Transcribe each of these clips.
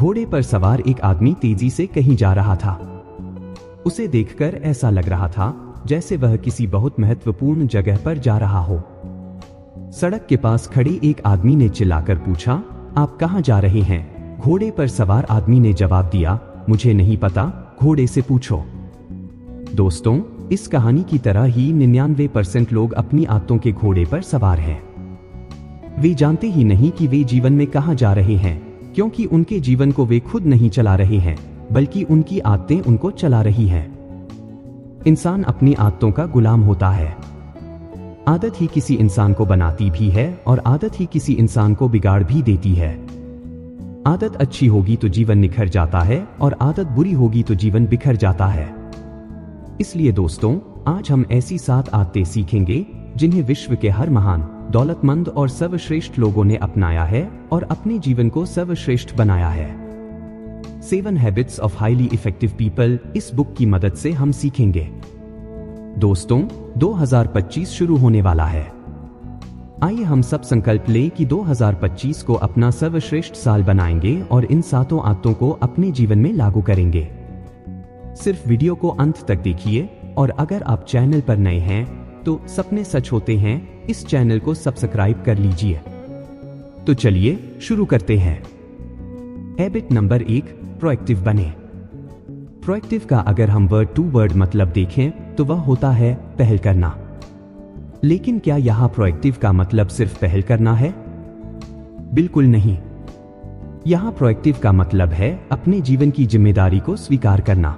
घोड़े पर सवार एक आदमी तेजी से कहीं जा रहा था। उसे देखकर ऐसा लग रहा था जैसे वह किसी बहुत महत्वपूर्ण जगह पर जा रहा हो। सड़क के पास खड़े एक आदमी ने चिल्लाकर पूछा, आप कहां जा रहे हैं? घोड़े पर सवार आदमी ने जवाब दिया, मुझे नहीं पता, घोड़े से पूछो। दोस्तों, इस कहानी की तरह ही 99% लोग अपनी आदतों के घोड़े पर सवार हैं। वे जानते ही नहीं कि वे जीवन में कहां जा रहे हैं, क्योंकि उनके जीवन को वे खुद नहीं चला रहे हैं, बल्कि उनकी आदतें उनको चला रही हैं। इंसान अपनी आदतों का गुलाम होता है। आदत ही किसी इंसान को बनाती भी है और आदत ही किसी इंसान को बिगाड़ भी देती है। आदत अच्छी होगी तो जीवन निखर जाता है और आदत बुरी होगी तो जीवन बिखर जाता है। इसलिए दोस्तों, आज हम ऐसी 7 आदतें सीखेंगे जिन्हें विश्व के हर महान, दौलतमंद और सर्वश्रेष्ठ लोगों ने अपनाया है और अपने जीवन को सर्वश्रेष्ठ बनाया है। 7 habits of highly effective people, इस बुक की मदद से हम सीखेंगे। दोस्तों, 2025 शुरू होने वाला है। आइए हम सब संकल्प लें कि 2025 को अपना सर्वश्रेष्ठ साल बनाएंगे और इन 7 आदतों को अपने जीवन में लागू करेंगे। सिर्फ वीडियो को अंत तक देखिए और अगर आप चैनल पर नए हैं तो सपने सच होते हैं, इस चैनल को सब्सक्राइब कर लीजिए। तो चलिए शुरू करते हैं। हैबिट नंबर 1, प्रोएक्टिव बने। प्रोएक्टिव का अगर हम वर्ड टू वर्ड मतलब देखें तो वह होता है पहल करना। लेकिन क्या यहां प्रोएक्टिव का मतलब सिर्फ पहल करना है? बिल्कुल नहीं। यहां प्रोएक्टिव का मतलब है अपने जीवन की जिम्मेदारी को स्वीकार करना।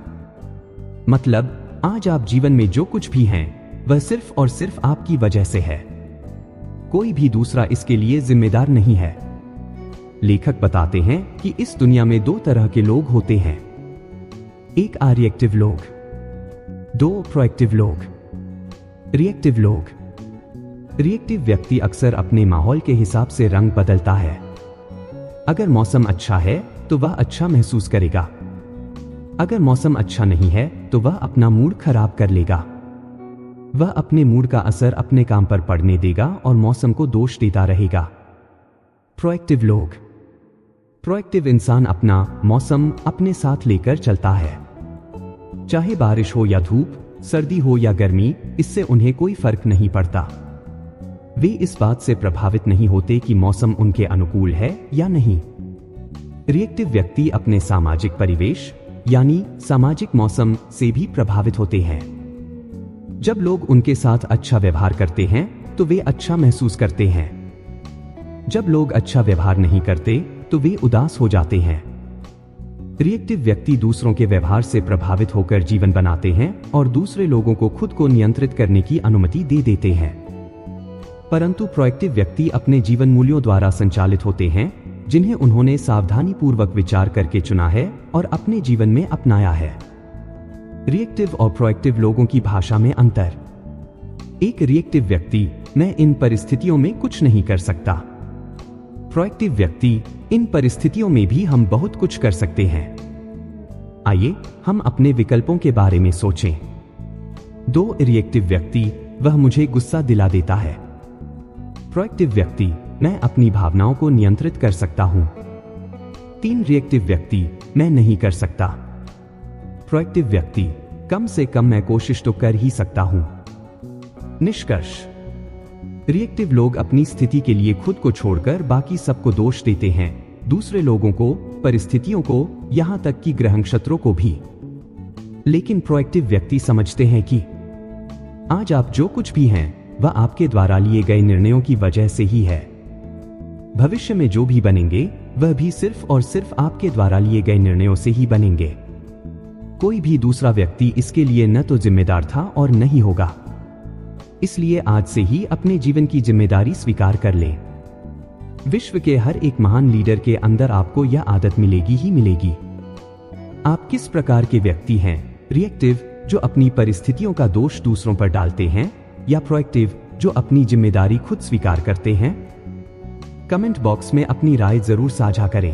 मतलब आज आप जीवन में जो कुछ भी हैं वह सिर्फ और सिर्फ आपकी वजह से है। कोई भी दूसरा इसके लिए जिम्मेदार नहीं है। लेखक बताते हैं कि इस दुनिया में 2 तरह के लोग होते हैं। 1 रिएक्टिव लोग, 2 प्रोएक्टिव लोग। रिएक्टिव लोग। रिएक्टिव व्यक्ति अक्सर अपने माहौल के हिसाब से रंग बदलता है। अगर मौसम अच्छा है तो वह अच्छा महसूस करेगा। अगर मौसम अच्छा नहीं है तो वह अपना मूड खराब कर लेगा। वह अपने मूड का असर अपने काम पर पड़ने देगा और मौसम को दोष देता रहेगा। प्रोएक्टिव लोग। प्रोएक्टिव इंसान अपना मौसम अपने साथ लेकर चलता है। चाहे बारिश हो या धूप, सर्दी हो या गर्मी, इससे उन्हें कोई फर्क नहीं पड़ता। वे इस बात से प्रभावित नहीं होते कि मौसम उनके अनुकूल है या नहीं। रिएक्टिव व्यक्ति अपने सामाजिक परिवेश यानी सामाजिक मौसम से भी प्रभावित होते हैं। जब लोग उनके साथ अच्छा व्यवहार करते हैं तो वे अच्छा महसूस करते हैं। जब लोग अच्छा व्यवहार नहीं करते तो वे उदास हो जाते हैं। रिएक्टिव व्यक्ति दूसरों के व्यवहार से प्रभावित होकर जीवन बनाते हैं और दूसरे लोगों को खुद को नियंत्रित करने की अनुमति दे देते हैं। परंतु प्रोएक्टिव व्यक्ति अपने जीवन मूल्यों द्वारा संचालित होते हैं, जिन्हें उन्होंने सावधानीपूर्वक विचार करके चुना है और अपने जीवन में अपनाया है। रिएक्टिव और प्रोएक्टिव लोगों की भाषा में अंतर। एक रिएक्टिव व्यक्ति, मैं इन परिस्थितियों में कुछ नहीं कर सकता। प्रोएक्टिव व्यक्ति, इन परिस्थितियों में भी हम बहुत कुछ कर सकते हैं। आइए हम अपने विकल्पों के बारे में सोचें। 2 रिएक्टिव व्यक्ति, वह मुझे गुस्सा दिला देता है। प्रोएक्टिव व्यक्ति, मैं अपनी भावनाओं को नियंत्रित कर सकता हूं। 3 रिएक्टिव व्यक्ति, मैं नहीं कर सकता। प्रोएक्टिव व्यक्ति, कम से कम मैं कोशिश तो कर ही सकता हूं। निष्कर्ष, रिएक्टिव लोग अपनी स्थिति के लिए खुद को छोड़कर बाकी सबको दोष देते हैं, दूसरे लोगों को, परिस्थितियों को, यहां तक कि ग्रह नक्षत्रों को भी। लेकिन प्रोएक्टिव व्यक्ति समझते हैं कि आज आप जो कुछ भी हैं वह आपके द्वारा लिए गए निर्णयों की वजह से ही है। भविष्य में जो भी बनेंगे वह भी सिर्फ और सिर्फ आपके द्वारा लिए गए निर्णयों से ही बनेंगे। कोई भी दूसरा व्यक्ति इसके लिए न तो जिम्मेदार था और न ही होगा। इसलिए आज से ही अपने जीवन की जिम्मेदारी स्वीकार कर लें। विश्व के हर एक महान लीडर के अंदर आपको यह आदत मिलेगी ही मिलेगी। आप किस प्रकार के व्यक्ति हैं? रिएक्टिव, जो अपनी परिस्थितियों का दोष दूसरों पर डालते हैं, या प्रोएक्टिव, जो अपनी जिम्मेदारी खुद स्वीकार करते हैं? कमेंट बॉक्स में अपनी राय जरूर साझा करें।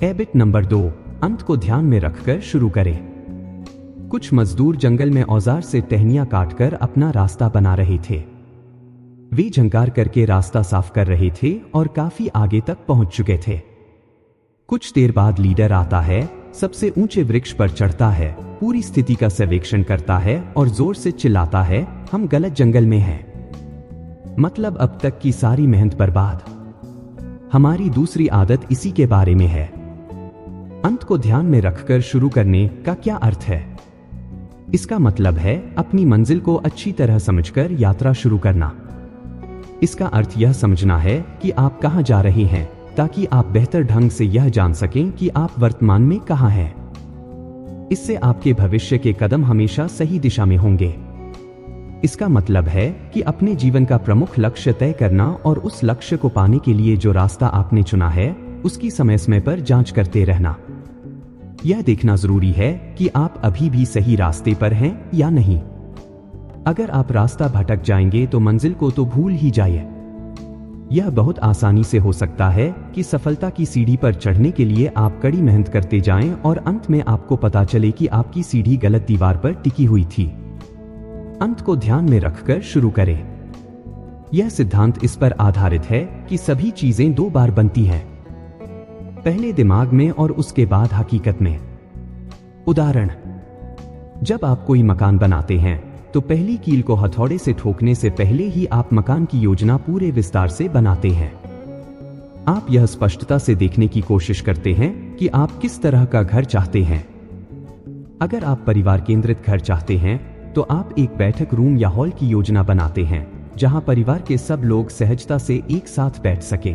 हैबिट नंबर 2, अंत को ध्यान में रखकर शुरू करें। कुछ मजदूर जंगल में औजार से टहनियां काटकर अपना रास्ता बना रहे थे। वे झंकार करके रास्ता साफ कर रहे थे और काफी आगे तक पहुंच चुके थे। कुछ देर बाद लीडर आता है, सबसे ऊंचे वृक्ष पर चढ़ता है, पूरी स्थिति का सर्वेक्षण करता है और जोर से चिल्लाता है, हम गलत जंगल में हैं। मतलब अब तक की सारी मेहनत बर्बाद। हमारी दूसरी आदत इसी के बारे में है। अंत को ध्यान में रखकर शुरू करने का क्या अर्थ है? इसका मतलब है अपनी मंजिल को अच्छी तरह समझकर यात्रा शुरू करना। इसका अर्थ यह समझना है कि आप कहां जा रहे हैं, ताकि आप बेहतर ढंग से यह जान सकें कि आप वर्तमान में कहां हैं। इससे आपके भविष्य के कदम हमेशा सही दिशा में होंगे। इसका मतलब है कि अपने जीवन का प्रमुख लक्ष्य तय करना और उस लक्ष्य को पाने के लिए जो रास्ता आपने चुना है, उसकी समय समय पर जांच करते रहना। यह देखना जरूरी है कि आप अभी भी सही रास्ते पर हैं या नहीं। अगर आप रास्ता भटक जाएंगे तो मंजिल को तो भूल ही जाइए। यह बहुत आसानी से हो सकता है कि सफलता की सीढ़ी पर चढ़ने के लिए आप कड़ी मेहनत करते जाएं और अंत में आपको पता चले कि आपकी सीढ़ी गलत दीवार पर टिकी हुई थी। अंत को ध्यान में रखकर शुरू करें। यह सिद्धांत इस पर आधारित है कि सभी चीजें दो बार बनती हैं, पहले दिमाग में और उसके बाद हकीकत में। उदाहरण, जब आप कोई मकान बनाते हैं तो पहली कील को हथौड़े से ठोकने से पहले ही आप मकान की योजना पूरे विस्तार से बनाते हैं। आप यह स्पष्टता से देखने की कोशिश करते हैं कि आप किस तरह का घर चाहते हैं। अगर आप परिवार केंद्रित घर चाहते हैं तो आप एक बैठक रूम या हॉल की योजना बनाते हैं, जहां परिवार के सब लोग सहजता से एक साथ बैठ सकें।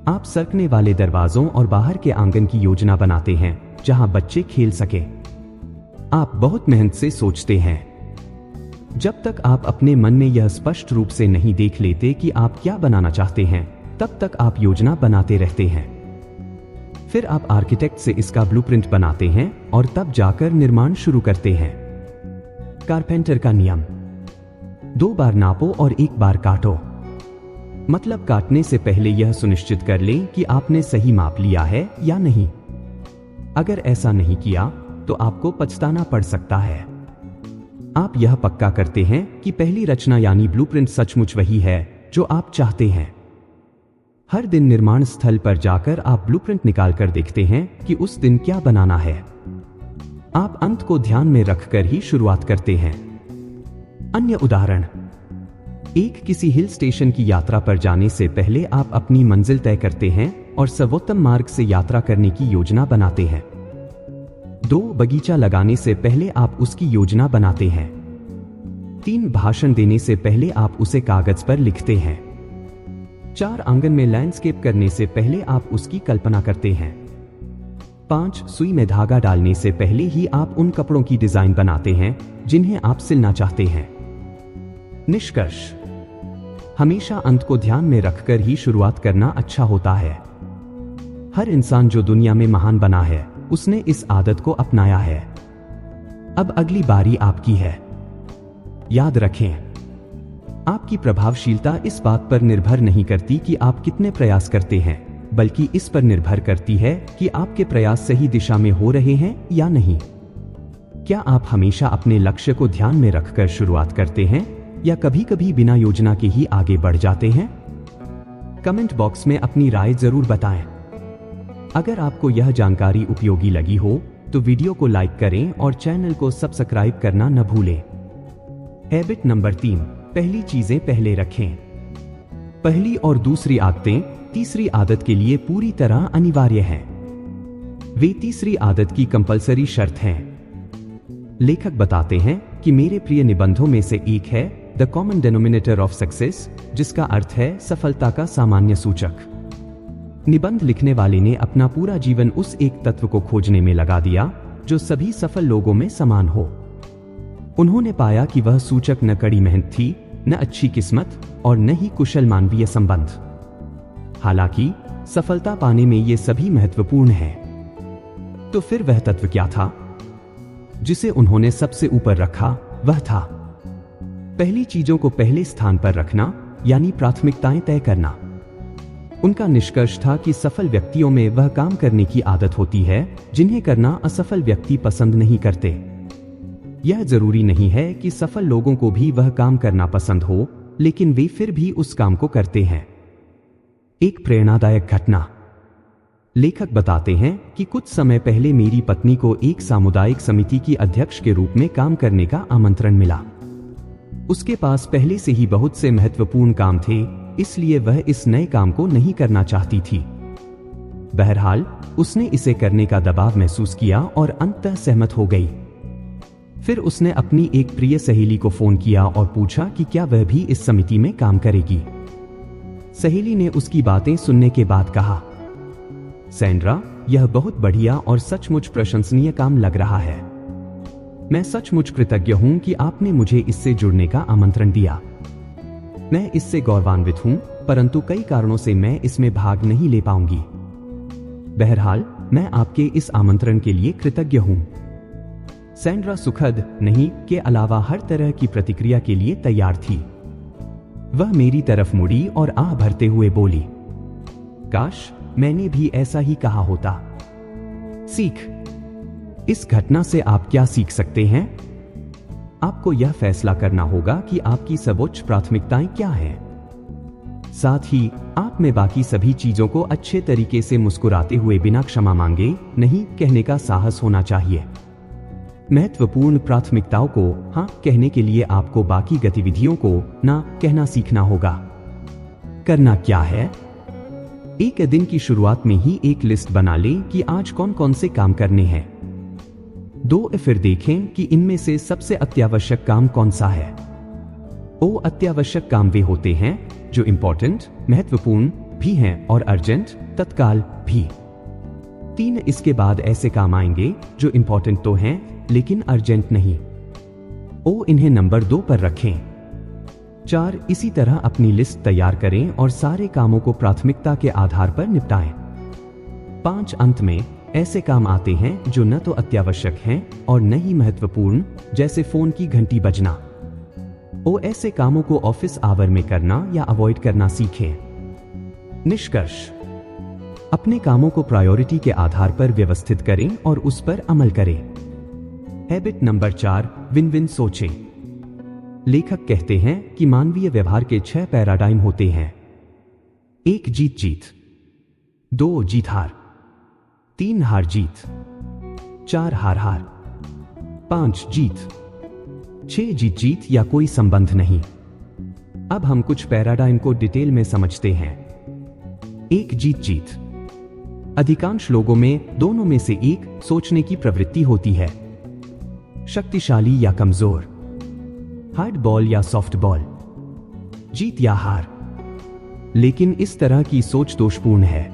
आप सरकने वाले दरवाजों और बाहर के आंगन की योजना बनाते हैं, जहां बच्चे खेल सके। आप बहुत मेहनत से सोचते हैं। जब तक आप अपने मन में यह स्पष्ट रूप से नहीं देख लेते कि आप क्या बनाना चाहते हैं, तब तक आप योजना बनाते रहते हैं। फिर आप आर्किटेक्ट से इसका ब्लूप्रिंट बनाते हैं और तब जाकर निर्माण शुरू करते हैं। कारपेंटर का नियम, 2 बार नापो और 1 बार काटो। मतलब काटने से पहले यह सुनिश्चित कर लें कि आपने सही माप लिया है या नहीं। अगर ऐसा नहीं किया तो आपको पछताना पड़ सकता है। आप यह पक्का करते हैं कि पहली रचना यानी ब्लूप्रिंट सचमुच वही है जो आप चाहते हैं। हर दिन निर्माण स्थल पर जाकर आप ब्लूप्रिंट निकाल कर देखते हैं कि उस दिन क्या बनाना है। आप अंत को ध्यान में रखकर ही शुरुआत करते हैं। अन्य उदाहरण, एक किसी हिल स्टेशन की यात्रा पर जाने से पहले आप अपनी मंजिल तय करते हैं और सर्वोत्तम मार्ग से यात्रा करने की योजना बनाते हैं। 2 बगीचा लगाने से पहले आप उसकी योजना बनाते हैं। 3 भाषण देने से पहले आप उसे कागज पर लिखते हैं। 4 आंगन में लैंडस्केप करने से पहले आप उसकी कल्पना करते हैं। 5 सुई में धागा डालने से पहले ही आप उन कपड़ों की डिजाइन बनाते हैं जिन्हें आप सिलना चाहते हैं। निष्कर्ष, हमेशा अंत को ध्यान में रखकर ही शुरुआत करना अच्छा होता है। हर इंसान जो दुनिया में महान बना है, उसने इस आदत को अपनाया है। अब अगली बारी आपकी है। याद रखें, आपकी प्रभावशीलता इस बात पर निर्भर नहीं करती कि आप कितने प्रयास करते हैं, बल्कि इस पर निर्भर करती है कि आपके प्रयास सही दिशा में हो रहे हैं या नहीं। क्या आप हमेशा अपने लक्ष्य को ध्यान में रखकर शुरुआत करते हैं या कभी-कभी बिना योजना के ही आगे बढ़ जाते हैं? कमेंट बॉक्स में अपनी राय जरूर बताएं। अगर आपको यह जानकारी उपयोगी लगी हो तो वीडियो को लाइक करें और चैनल को सब्सक्राइब करना न भूलें। हैबिट नंबर 3, पहली चीजें पहले रखें। पहली और दूसरी आदतें तीसरी आदत के लिए पूरी तरह अनिवार्य हैं। वे तीसरी आदत की कंपलसरी शर्त हैं। लेखक बताते हैं कि मेरे प्रिय निबंधों में से एक है the common denominator of success, जिसका अर्थ है सफलता का सामान्य सूचक। निबंध लिखने वाले ने अपना पूरा जीवन उस एक तत्व को खोजने में लगा दिया जो सभी सफल लोगों में समान हो। उन्होंने पाया कि वह सूचक न कड़ी मेहनत थी, न अच्छी किस्मत और न ही कुशल मानवीय संबंध। हालांकि सफलता पाने में ये सभी महत्वपूर्ण हैं। तो फिर वह तत्व क्या था जिसे उन्होंने सबसे ऊपर रखा? वह था पहली चीजों को पहले स्थान पर रखना, यानी प्राथमिकताएं तय करना। उनका निष्कर्ष था कि सफल व्यक्तियों में वह काम करने की आदत होती है जिन्हें करना असफल व्यक्ति पसंद नहीं करते। यह जरूरी नहीं है कि सफल लोगों को भी वह काम करना पसंद हो, लेकिन वे फिर भी उस काम को करते हैं। एक प्रेरणादायक घटना। लेखक बताते हैं कि कुछ समय पहले मेरी पत्नी को एक सामुदायिक समिति की अध्यक्ष के रूप में काम करने का आमंत्रण मिला। उसके पास पहले से ही बहुत से महत्वपूर्ण काम थे, इसलिए वह इस नए काम को नहीं करना चाहती थी। बहरहाल उसने इसे करने का दबाव महसूस किया और अंततः सहमत हो गई। फिर उसने अपनी एक प्रिय सहेली को फोन किया और पूछा कि क्या वह भी इस समिति में काम करेगी। सहेली ने उसकी बातें सुनने के बाद कहा, सैंड्रा, यह बहुत बढ़िया और सचमुच प्रशंसनीय काम लग रहा है। मैं सचमुच कृतज्ञ हूं कि आपने मुझे इससे जुड़ने का आमंत्रण दिया। मैं इससे गौरवान्वित हूं, परंतु कई कारणों से मैं इसमें भाग नहीं ले पाऊंगी। बहरहाल मैं आपके इस आमंत्रण के लिए कृतज्ञ हूं। सैंड्रा सुखद नहीं के अलावा हर तरह की प्रतिक्रिया के लिए तैयार थी। वह मेरी तरफ मुड़ी और आह भरते हुए बोली, काश मैंने भी ऐसा ही कहा होता। सीख। इस घटना से आप क्या सीख सकते हैं? आपको यह फैसला करना होगा कि आपकी सर्वोच्च प्राथमिकताएं क्या हैं। साथ ही आप में बाकी सभी चीजों को अच्छे तरीके से मुस्कुराते हुए बिना क्षमा मांगे नहीं कहने का साहस होना चाहिए। महत्वपूर्ण प्राथमिकताओं को हाँ कहने के लिए आपको बाकी गतिविधियों को ना कहना सीखना होगा। करना क्या है? एक दिन की शुरुआत में ही एक लिस्ट बना लें कि आज कौन कौन से काम करने हैं। फिर देखें कि इनमें से सबसे अत्यावश्यक काम कौन सा है। अत्यावश्यक काम वे होते हैं जो इंपॉर्टेंट, महत्वपूर्ण भी हैं और अर्जेंट, तत्काल भी। 3 इसके बाद ऐसे काम आएंगे जो इंपॉर्टेंट तो हैं लेकिन अर्जेंट नहीं। इन्हें नंबर 2 पर रखें। 4 इसी तरह अपनी लिस्ट तैयार करें और सारे कामों को प्राथमिकता के आधार पर निपटाएं। 5 अंत में ऐसे काम आते हैं जो न तो अत्यावश्यक हैं और न ही महत्वपूर्ण, जैसे फोन की घंटी बजना। ऐसे कामों को ऑफिस आवर में करना या अवॉइड करना सीखें। निष्कर्ष, अपने कामों को प्रायोरिटी के आधार पर व्यवस्थित करें और उस पर अमल करें। हैबिट नंबर 4, विन विन सोचें। लेखक कहते हैं कि मानवीय व्यवहार के 6 पैराडाइम होते हैं। 1 जीत जीत, 2 जीत हार, 3 हार जीत, 4 हार हार, 5 जीत, 6 जीत जीत या कोई संबंध नहीं। अब हम कुछ पैराडाइम को डिटेल में समझते हैं। 1 जीत जीत। अधिकांश लोगों में दोनों में से एक सोचने की प्रवृत्ति होती है। शक्तिशाली या कमजोर, हार्ड बॉल या सॉफ्ट बॉल, जीत या हार। लेकिन इस तरह की सोच दोषपूर्ण है।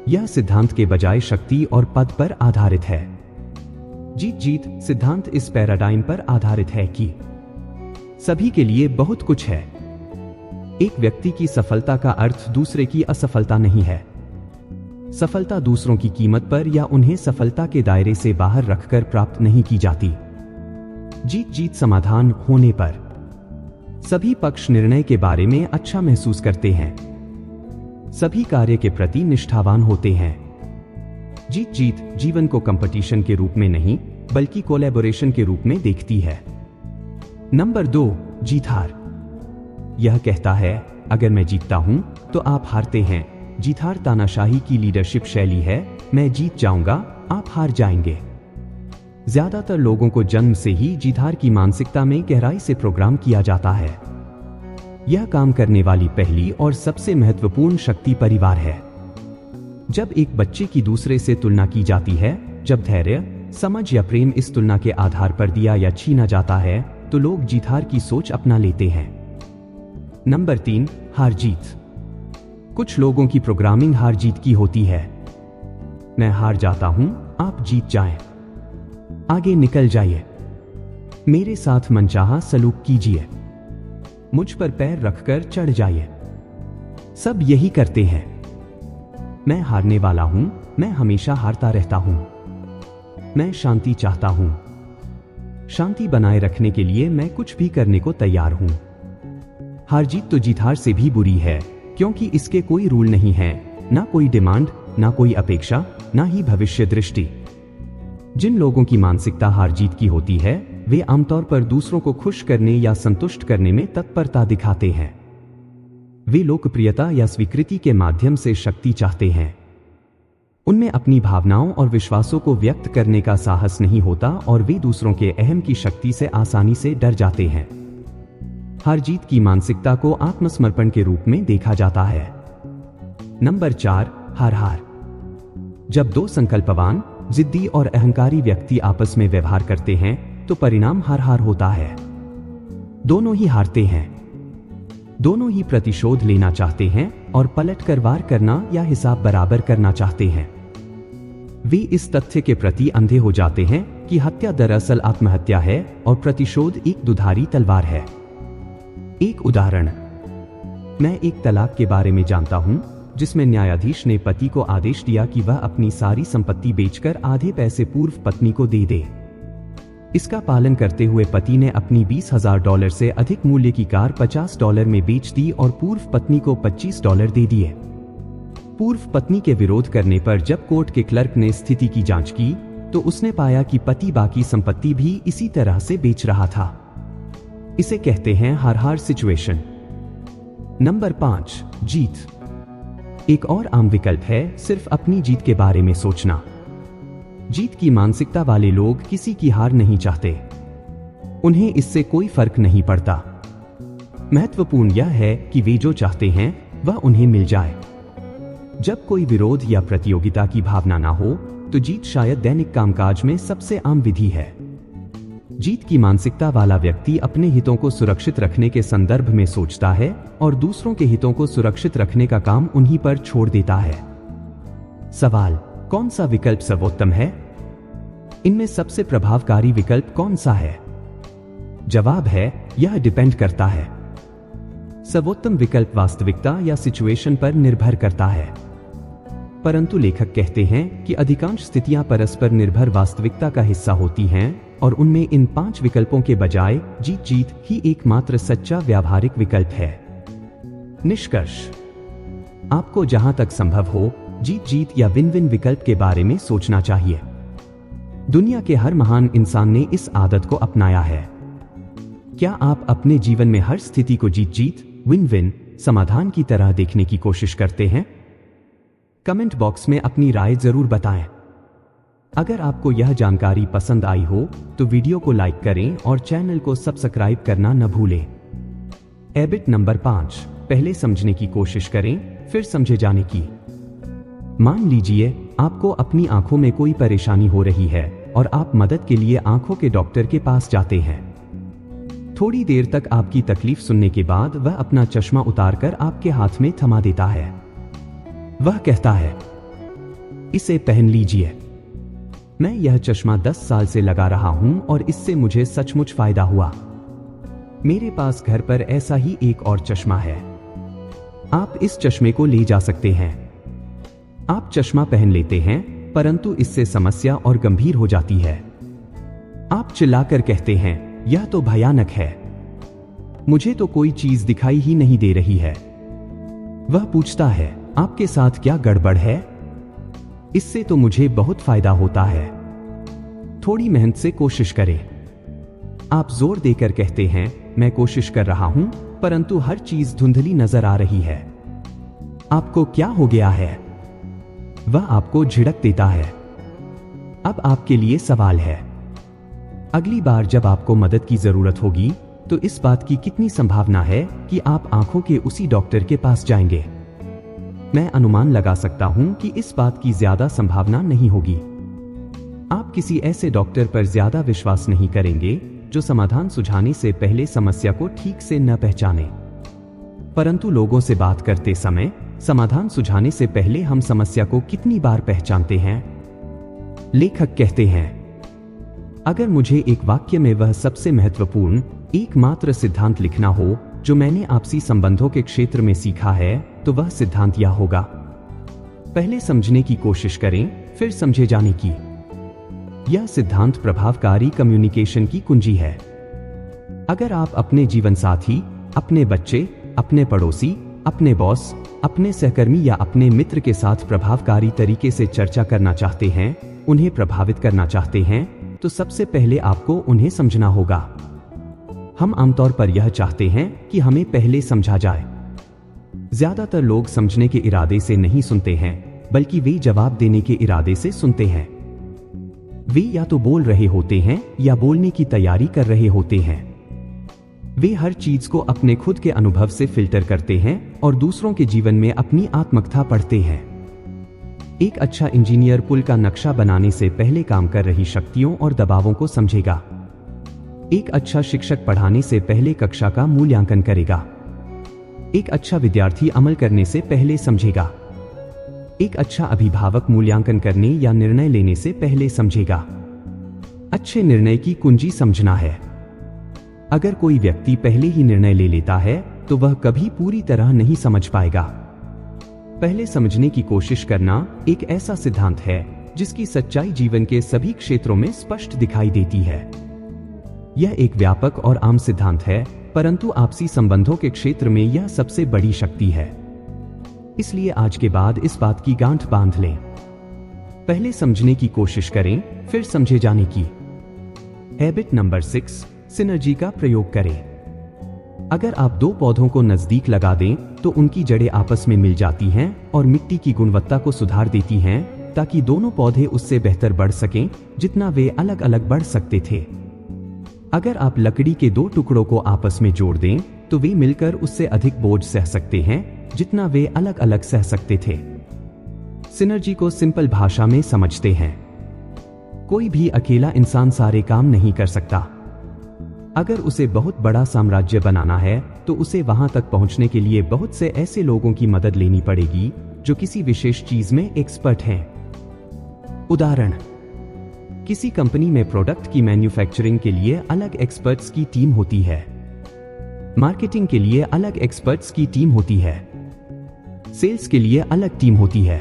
यह सिद्धांत के बजाय शक्ति और पद पर आधारित है। जीत जीत सिद्धांत इस पैराडाइम पर आधारित है कि सभी के लिए बहुत कुछ है। एक व्यक्ति की सफलता का अर्थ दूसरे की असफलता नहीं है। सफलता दूसरों की कीमत पर या उन्हें सफलता के दायरे से बाहर रखकर प्राप्त नहीं की जाती। जीत जीत समाधान होने पर सभी पक्ष निर्णय के बारे में अच्छा महसूस करते हैं। सभी कार्य के प्रति निष्ठावान होते हैं। जीत जीत जीवन को कंपटीशन के रूप में नहीं बल्कि कोलैबोरेशन के रूप में देखती है। नंबर 2, जीत हार। यह कहता है अगर मैं जीतता हूं तो आप हारते हैं। जीत हार तानाशाही की लीडरशिप शैली है। मैं जीत जाऊंगा, आप हार जाएंगे। ज्यादातर लोगों को जन्म से ही जीत हार की मानसिकता में गहराई से प्रोग्राम किया जाता है। यह काम करने वाली पहली और सबसे महत्वपूर्ण शक्ति परिवार है। जब एक बच्चे की दूसरे से तुलना की जाती है, जब धैर्य, समझ या प्रेम इस तुलना के आधार पर दिया या छीना जाता है, तो लोग जीत हार की सोच अपना लेते हैं। नंबर 3, हार जीत। कुछ लोगों की प्रोग्रामिंग हार जीत की होती है। मैं हार जाता हूं, आप जीत जाएं। आगे निकल जाइए। मेरे साथ मनचाहा सलूक कीजिए। मुझ पर पैर रखकर चढ़ जाइए। सब यही करते हैं। मैं हारने वाला हूं, मैं हमेशा हारता रहता हूं। मैं शांति चाहता हूं। शांति बनाए रखने के लिए मैं कुछ भी करने को तैयार हूं। हार जीत तो जीत हार से भी बुरी है, क्योंकि इसके कोई रूल नहीं है, ना कोई डिमांड, ना कोई अपेक्षा, ना ही भविष्य दृष्टि। जिन लोगों की मानसिकता हार जीत की होती है, वे आमतौर पर दूसरों को खुश करने या संतुष्ट करने में तत्परता दिखाते हैं। वे लोकप्रियता या स्वीकृति के माध्यम से शक्ति चाहते हैं। उनमें अपनी भावनाओं और विश्वासों को व्यक्त करने का साहस नहीं होता और वे दूसरों के अहम की शक्ति से आसानी से डर जाते हैं। हार जीत की मानसिकता को आत्मसमर्पण के रूप में देखा जाता है। नंबर 4, हार हार। जब दो संकल्पवान, जिद्दी और अहंकारी व्यक्ति आपस में व्यवहार करते हैं तो परिणाम हार हार होता है। दोनों ही हारते हैं। दोनों ही प्रतिशोध लेना चाहते हैं और पलटकर वार करना या हिसाब बराबर करना चाहते हैं। वे इस तथ्य के प्रति अंधे हो जाते हैं कि हत्या दरअसल आत्महत्या है और प्रतिशोध एक दुधारी तलवार है। एक उदाहरण, मैं एक तलाक के बारे में जानता हूं जिसमें न्यायाधीश ने पति को आदेश दिया कि वह अपनी सारी संपत्ति बेचकर आधे पैसे पूर्व पत्नी को दे दे। इसका पालन करते हुए पति ने अपनी $20,000 से अधिक मूल्य की कार $50 में बेच दी और पूर्व पत्नी को $25 दे दिए। पूर्व पत्नी के विरोध करने पर जब कोर्ट के क्लर्क ने स्थिति की जांच की तो उसने पाया कि पति बाकी संपत्ति भी इसी तरह से बेच रहा था। इसे कहते हैं हार हार सिचुएशन। नंबर 5, जीत। एक और आम विकल्प है सिर्फ अपनी जीत के बारे में सोचना। जीत की मानसिकता वाले लोग किसी की हार नहीं चाहते। उन्हें इससे कोई फर्क नहीं पड़ता। महत्वपूर्ण यह है कि वे जो चाहते हैं वह उन्हें मिल जाए। जब कोई विरोध या प्रतियोगिता की भावना ना हो तो जीत शायद दैनिक कामकाज में सबसे आम विधि है। जीत की मानसिकता वाला व्यक्ति अपने हितों को सुरक्षित रखने के संदर्भ में सोचता है और दूसरों के हितों को सुरक्षित रखने का काम उन्हीं पर छोड़ देता है। सवाल, कौन सा विकल्प सर्वोत्तम है? इनमें सबसे प्रभावकारी विकल्प कौन सा है? जवाब है, यह डिपेंड करता है। सर्वोत्तम विकल्प वास्तविकता या सिचुएशन पर निर्भर करता है। परंतु लेखक कहते हैं कि अधिकांश स्थितियां परस्पर निर्भर वास्तविकता का हिस्सा होती हैं और उनमें इन 5 विकल्पों के बजाय जीत जीत ही एकमात्र सच्चा व्यावहारिक विकल्प है। निष्कर्ष, आपको जहां तक संभव हो जीत जीत या विन विन विकल्प के बारे में सोचना चाहिए। दुनिया के हर महान इंसान ने इस आदत को अपनाया है। क्या आप अपने जीवन में हर स्थिति को जीत जीत, विन विन समाधान की तरह देखने की कोशिश करते हैं? कमेंट बॉक्स में अपनी राय जरूर बताएं। अगर आपको यह जानकारी पसंद आई हो तो वीडियो को लाइक करें और चैनल को सब्सक्राइब करना न भूलें। हैबिट नंबर 5, पहले समझने की कोशिश करें फिर समझे जाने की। मान लीजिए आपको अपनी आंखों में कोई परेशानी हो रही है और आप मदद के लिए आंखों के डॉक्टर के पास जाते हैं। थोड़ी देर तक आपकी तकलीफ सुनने के बाद वह अपना चश्मा उतारकर आपके हाथ में थमा देता है। वह कहता है, इसे पहन लीजिए। मैं यह चश्मा 10 साल से लगा रहा हूं और इससे मुझे सचमुच फायदा हुआ। मेरे पास घर पर ऐसा ही एक और चश्मा है। आप इस चश्मे को ले जा सकते हैं। आप चश्मा पहन लेते हैं परंतु इससे समस्या और गंभीर हो जाती है। आप चिल्लाकर कहते हैं, यह तो भयानक है, मुझे तो कोई चीज दिखाई ही नहीं दे रही है। वह पूछता है, आपके साथ क्या गड़बड़ है? इससे तो मुझे बहुत फायदा होता है। थोड़ी मेहनत से कोशिश करें। आप जोर देकर कहते हैं, मैं कोशिश कर रहा हूं परंतु हर चीज धुंधली नजर आ रही है। आपको क्या हो गया है? वह आपको झिड़क देता है। अब आपके लिए सवाल है, अगली बार जब आपको मदद की जरूरत होगी तो इस बात की कितनी संभावना है कि आप आंखों के उसी डॉक्टर के पास जाएंगे? मैं अनुमान लगा सकता हूं कि इस बात की ज्यादा संभावना नहीं होगी। आप किसी ऐसे डॉक्टर पर ज्यादा विश्वास नहीं करेंगे जो समाधान सुझाने से पहले समस्या को ठीक से न पहचाने। परंतु लोगों से बात करते समय समाधान सुझाने से पहले हम समस्या को कितनी बार पहचानते हैं? लेखक कहते हैं, अगर मुझे एक वाक्य में वह सबसे महत्वपूर्ण एकमात्र सिद्धांत लिखना हो जो मैंने आपसी संबंधों के क्षेत्र में सीखा है तो वह सिद्धांत यह होगा, पहले समझने की कोशिश करें फिर समझे जाने की। यह सिद्धांत प्रभावकारी कम्युनिकेशन की कुंजी है। अगर आप अपने जीवन साथी, अपने बच्चे, अपने पड़ोसी, अपने बॉस, अपने सहकर्मी या अपने मित्र के साथ प्रभावकारी तरीके से चर्चा करना चाहते हैं, उन्हें प्रभावित करना चाहते हैं, तो सबसे पहले आपको उन्हें समझना होगा। हम आमतौर पर यह चाहते हैं कि हमें पहले समझा जाए। ज्यादातर लोग समझने के इरादे से नहीं सुनते हैं, बल्कि वे जवाब देने के इरादे से सुनते हैं। वे या तो बोल रहे होते हैं या बोलने की तैयारी कर रहे होते हैं। वे हर चीज को अपने खुद के अनुभव से फिल्टर करते हैं और दूसरों के जीवन में अपनी आत्मकथा पढ़ते हैं। एक अच्छा इंजीनियर पुल का नक्शा बनाने से पहले काम कर रही शक्तियों और दबावों को समझेगा। एक अच्छा शिक्षक पढ़ाने से पहले कक्षा का मूल्यांकन करेगा। एक अच्छा विद्यार्थी अमल करने से पहले समझेगा। एक अच्छा अभिभावक मूल्यांकन करने या निर्णय लेने से पहले समझेगा। अच्छे निर्णय की कुंजी समझना है। अगर कोई व्यक्ति पहले ही निर्णय ले लेता है तो वह कभी पूरी तरह नहीं समझ पाएगा। पहले समझने की कोशिश करना एक ऐसा सिद्धांत है जिसकी सच्चाई जीवन के सभी क्षेत्रों में स्पष्ट दिखाई देती है। यह एक व्यापक और आम सिद्धांत है, परंतु आपसी संबंधों के क्षेत्र में यह सबसे बड़ी शक्ति है। इसलिए आज के बाद इस बात की गांठ बांध लें। पहले समझने की कोशिश करें, फिर समझे जाने की। हैबिट नंबर 6, सिनर्जी का प्रयोग करें। अगर आप दो पौधों को नजदीक लगा दें तो उनकी जड़ें आपस में मिल जाती हैं और मिट्टी की गुणवत्ता को सुधार देती हैं, ताकि दोनों पौधे उससे बेहतर बढ़ सकें जितना वे अलग अलग बढ़ सकते थे। अगर आप लकड़ी के दो टुकड़ों को आपस में जोड़ दें तो वे मिलकर उससे अधिक बोझ सह सकते हैं जितना वे अलग अलग सह सकते थे। सिनर्जी को सिंपल भाषा में समझते हैं। कोई भी अकेला इंसान सारे काम नहीं कर सकता। अगर उसे बहुत बड़ा साम्राज्य बनाना है तो उसे वहां तक पहुंचने के लिए बहुत से ऐसे लोगों की मदद लेनी पड़ेगी जो किसी विशेष चीज में एक्सपर्ट हैं। उदाहरण, किसी कंपनी में प्रोडक्ट की मैन्युफैक्चरिंग के लिए अलग एक्सपर्ट्स की टीम होती है। मार्केटिंग के लिए अलग एक्सपर्ट्स की टीम होती है। सेल्स के लिए अलग टीम होती है।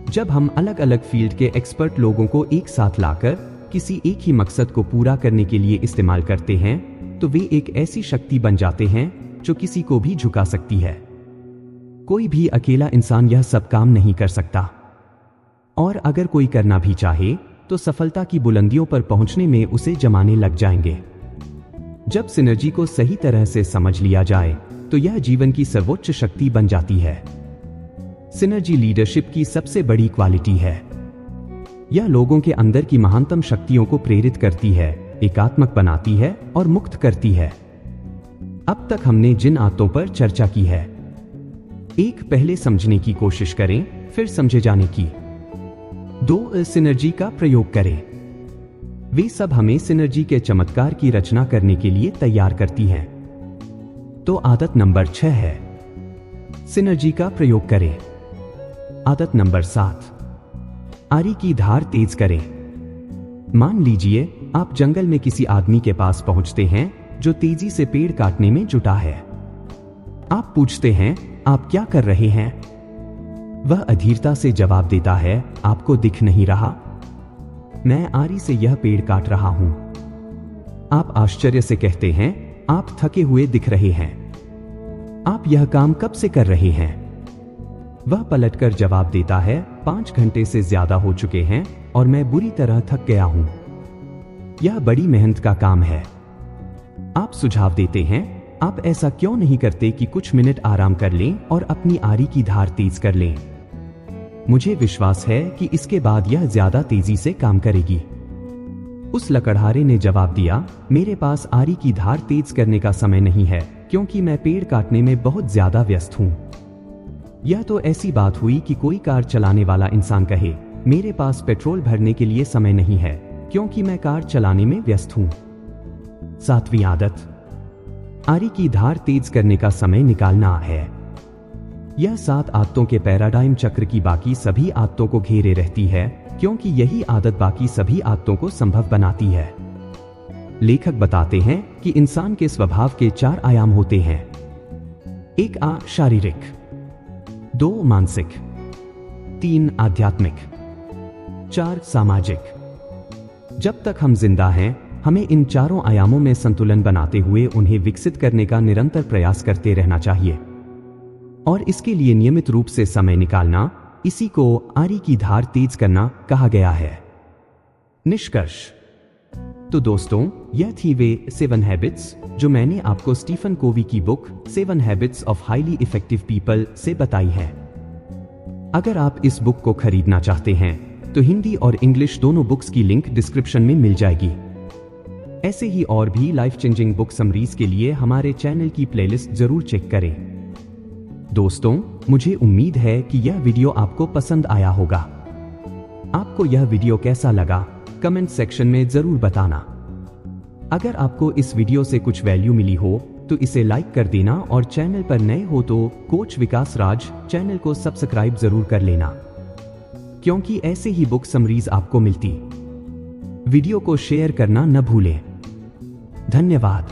जब हम अलग अलग फील्ड के एक्सपर्ट लोगों को एक साथ लाकर किसी एक ही मकसद को पूरा करने के लिए इस्तेमाल करते हैं तो वे एक ऐसी शक्ति बन जाते हैं जो किसी को भी झुका सकती है। कोई भी अकेला इंसान यह सब काम नहीं कर सकता, और अगर कोई करना भी चाहे तो सफलता की बुलंदियों पर पहुंचने में उसे जमाने लग जाएंगे। जब सिनर्जी को सही तरह से समझ लिया जाए तो यह जीवन की सर्वोच्च शक्ति बन जाती है। सिनर्जी लीडरशिप की सबसे बड़ी क्वालिटी है। यह लोगों के अंदर की महानतम शक्तियों को प्रेरित करती है, एकात्मक बनाती है और मुक्त करती है। अब तक हमने जिन आदतों पर चर्चा की है, एक, पहले समझने की कोशिश करें, फिर समझे जाने की। 2, सिनर्जी का प्रयोग करें। वे सब हमें सिनर्जी के चमत्कार की रचना करने के लिए तैयार करती हैं। तो आदत नंबर 6 है, सिनर्जी का प्रयोग करें। आदत नंबर 7, आरी की धार तेज करें। मान लीजिए आप जंगल में किसी आदमी के पास पहुंचते हैं जो तेजी से पेड़ काटने में जुटा है। आप पूछते हैं, आप क्या कर रहे हैं? वह अधीरता से जवाब देता है, आपको दिख नहीं रहा? मैं आरी से यह पेड़ काट रहा हूं। आप आश्चर्य से कहते हैं, आप थके हुए दिख रहे हैं। आप यह काम कब से कर रहे हैं? वह पलटकर जवाब देता है, 5 घंटे से ज्यादा हो चुके हैं और मैं बुरी तरह थक गया हूं। यह बड़ी मेहनत का काम है। आप सुझाव देते हैं, आप ऐसा क्यों नहीं करते कि कुछ मिनट आराम कर लें और अपनी आरी की धार तेज कर लें? मुझे विश्वास है कि इसके बाद यह ज्यादा तेजी से काम करेगी। उस लकड़हारे ने जवाब दिया, मेरे पास आरी की धार तेज करने का समय नहीं है क्योंकि मैं पेड़ काटने में बहुत ज्यादा व्यस्त हूं। यह तो ऐसी बात हुई कि कोई कार चलाने वाला इंसान कहे, मेरे पास पेट्रोल भरने के लिए समय नहीं है क्योंकि मैं कार चलाने में व्यस्त हूं। 7वीं आदत, आरी की धार तेज करने का समय निकालना है। यह 7 आदतों के पैराडाइम चक्र की बाकी सभी आदतों को घेरे रहती है, क्योंकि यही आदत बाकी सभी आदतों को संभव बनाती है। लेखक बताते हैं कि इंसान के स्वभाव के 4 आयाम होते हैं। 1 शारीरिक, 2 मानसिक, 3 आध्यात्मिक, 4 सामाजिक। जब तक हम जिंदा हैं, हमें इन चारों आयामों में संतुलन बनाते हुए उन्हें विकसित करने का निरंतर प्रयास करते रहना चाहिए, और इसके लिए नियमित रूप से समय निकालना, इसी को आरी की धार तेज करना कहा गया है। निष्कर्ष। तो दोस्तों, यह थी वे 7 हैबिट्स जो मैंने आपको स्टीफन कोवी की book 7 habits of highly effective people से बताई है। अगर आप इस बुक को खरीदना चाहते हैं तो हिंदी और इंग्लिश दोनों बुक्स की लिंक डिस्क्रिप्शन में मिल जाएगी। ऐसे ही और भी लाइफ चेंजिंग बुक समरीज के लिए हमारे चैनल की प्लेलिस्ट जरूर चेक करें। दोस्तों, मुझे उम्मीद है कि यह वीडियो आपको पसंद आया होगा। आपको यह वीडियो कैसा लगा कमेंट सेक्शन में जरूर बताना। अगर आपको इस वीडियो से कुछ वैल्यू मिली हो तो इसे लाइक कर देना और चैनल पर नए हो तो कोच विकास राज चैनल को सब्सक्राइब जरूर कर लेना, क्योंकि ऐसे ही बुक समरीज आपको मिलती। वीडियो को शेयर करना न भूलें। धन्यवाद।